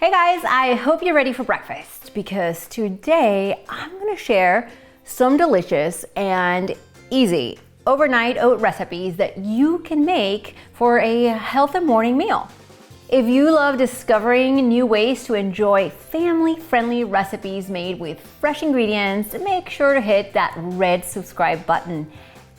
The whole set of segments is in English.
Hey guys, I hope you're ready for breakfast because today I'm gonna share some delicious and easy overnight oat recipes that you can make for a healthy morning meal. If you love discovering new ways to enjoy family-friendly recipes made with fresh ingredients, make sure to hit that red subscribe button.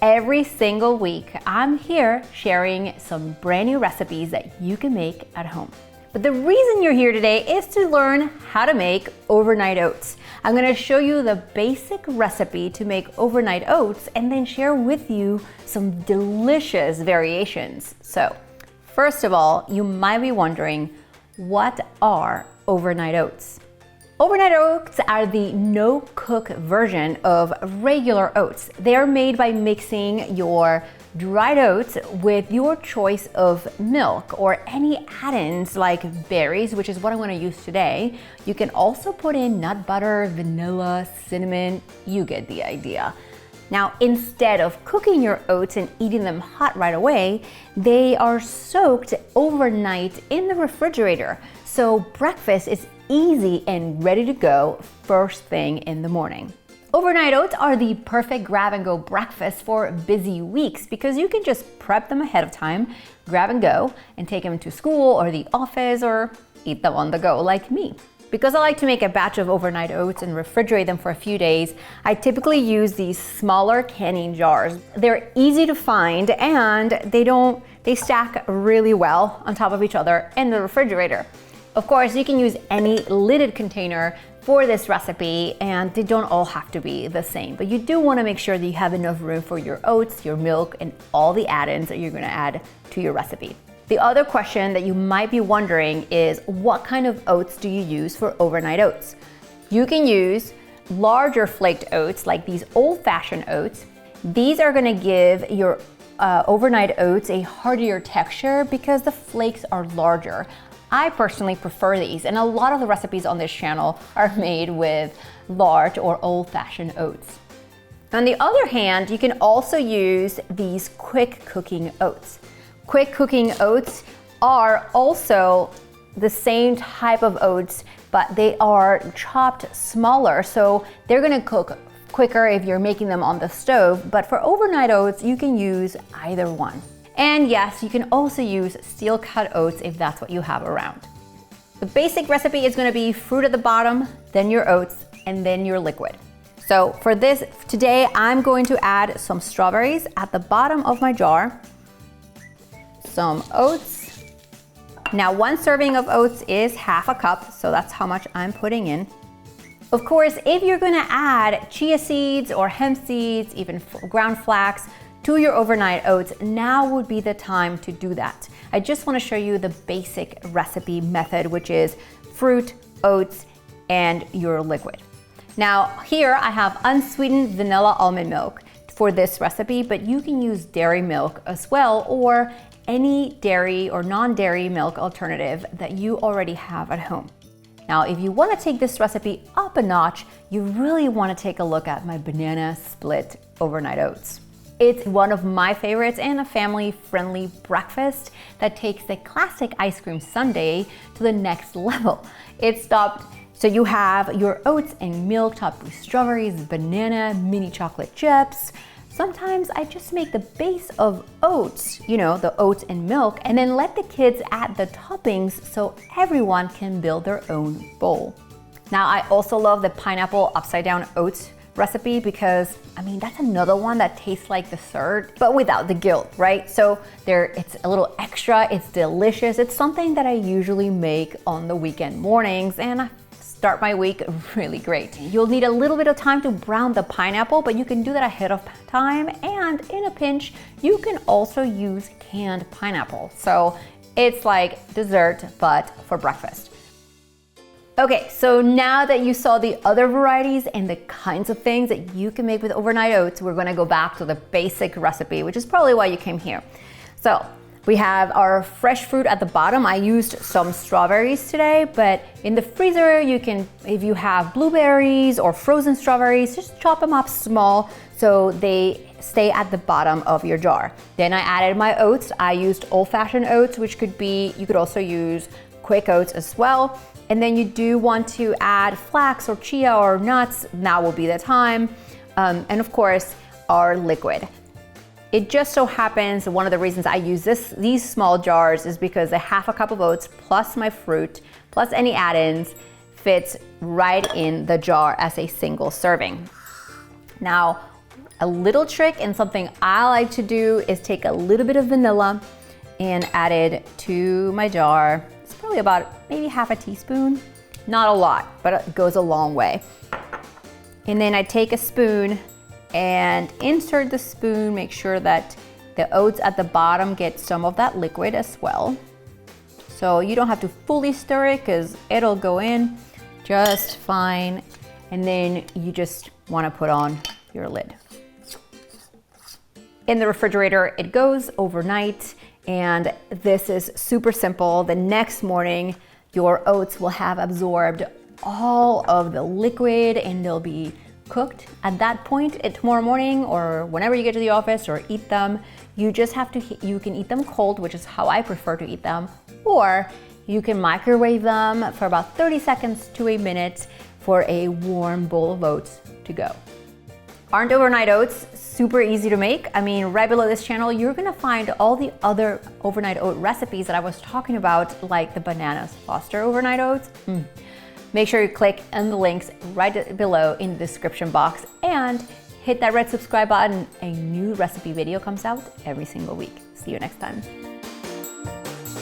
Every single week, I'm here sharing some brand new recipes that you can make at home. But the reason you're here today is to learn how to make overnight oats. I'm gonna show you the basic recipe to make overnight oats and then share with you some delicious variations. So, first of all, you might be wondering, what are overnight oats? Overnight oats are the no-cook version of regular oats. They are made by mixing your dried oats with your choice of milk or any add-ins like berries, which is what I'm going to use today. You can also put in nut butter, vanilla, cinnamon, you get the idea. Now, instead of cooking your oats and eating them hot right away, they are soaked overnight in the refrigerator. So breakfast is easy and ready to go first thing in the morning. Overnight oats are the perfect grab-and-go breakfast for busy weeks because you can just prep them ahead of time, grab and go, and take them to school or the office or eat them on the go like me. Because I like to make a batch of overnight oats and refrigerate them for a few days, I typically use these smaller canning jars. They're easy to find and they stack really well on top of each other in the refrigerator. Of course, you can use any lidded container for this recipe and they don't all have to be the same, but you do want to make sure that you have enough room for your oats, your milk, and all the add-ins that you're going to add to your recipe. The other question that you might be wondering is, what kind of oats do you use for overnight oats? You can use larger flaked oats like these old-fashioned oats. These are going to give your overnight oats a heartier texture because the flakes are larger. I personally prefer these, and a lot of the recipes on this channel are made with large or old-fashioned oats. On the other hand, you can also use these quick cooking oats. Quick cooking oats are also the same type of oats, but they are chopped smaller, so they're gonna cook quicker if you're making them on the stove, but for overnight oats, you can use either one. And yes, you can also use steel cut oats if that's what you have around. The basic recipe is gonna be fruit at the bottom, then your oats, and then your liquid. So for this, today I'm going to add some strawberries at the bottom of my jar, some oats. Now, one serving of oats is half a cup, so that's how much I'm putting in. Of course, if you're gonna add chia seeds or hemp seeds, even ground flax, to your overnight oats, now would be the time to do that. I just want to show you the basic recipe method, which is fruit, oats, and your liquid. Now here I have unsweetened vanilla almond milk for this recipe, but you can use dairy milk as well, or any dairy or non-dairy milk alternative that you already have at home. Now, if you want to take this recipe up a notch, you really want to take a look at my banana split overnight oats. It's one of my favorites and a family-friendly breakfast that takes the classic ice cream sundae to the next level. So you have your oats and milk topped with strawberries, banana, mini chocolate chips. Sometimes I just make the base of oats, the oats and milk, and then let the kids add the toppings so everyone can build their own bowl. Now, I also love the pineapple upside down oats recipe because that's another one that tastes like dessert but without the guilt, right? So it's a little extra, it's delicious. It's something that I usually make on the weekend mornings and I start my week really great. You'll need a little bit of time to brown the pineapple, but you can do that ahead of time, and in a pinch you can also use canned pineapple. So it's like dessert but for breakfast. Okay, so now that you saw the other varieties and the kinds of things that you can make with overnight oats, we're gonna go back to the basic recipe, which is probably why you came here. So we have our fresh fruit at the bottom. I used some strawberries today, but in the freezer, you can, if you have blueberries or frozen strawberries, just chop them up small so they stay at the bottom of your jar. Then I added my oats. I used old-fashioned oats, which could be, you could also use quick oats as well. And then you do want to add flax or chia or nuts, now will be the time. And of course, our liquid. It just so happens one of the reasons I use these small jars is because a half a cup of oats plus my fruit plus any add-ins fits right in the jar as a single serving. Now, a little trick and something I like to do is take a little bit of vanilla and add it to my jar. It's probably about maybe half a teaspoon, not a lot, but it goes a long way. And then I take a spoon and insert the spoon, make sure that the oats at the bottom get some of that liquid as well. So you don't have to fully stir it because it'll go in just fine. And then you just want to put on your lid. In the refrigerator, it goes overnight, and this is super simple. The next morning, your oats will have absorbed all of the liquid and they'll be cooked. At that point, tomorrow morning or whenever you get to the office or eat them, you just have to, you can eat them cold, which is how I prefer to eat them, or you can microwave them for about 30 seconds to a minute for a warm bowl of oats to go. Aren't overnight oats super easy to make? I mean, right below this channel, you're gonna find all the other overnight oat recipes that I was talking about, like the bananas Foster overnight oats. Make sure you click on the links right below in the description box and hit that red subscribe button. A new recipe video comes out every single week. See you next time.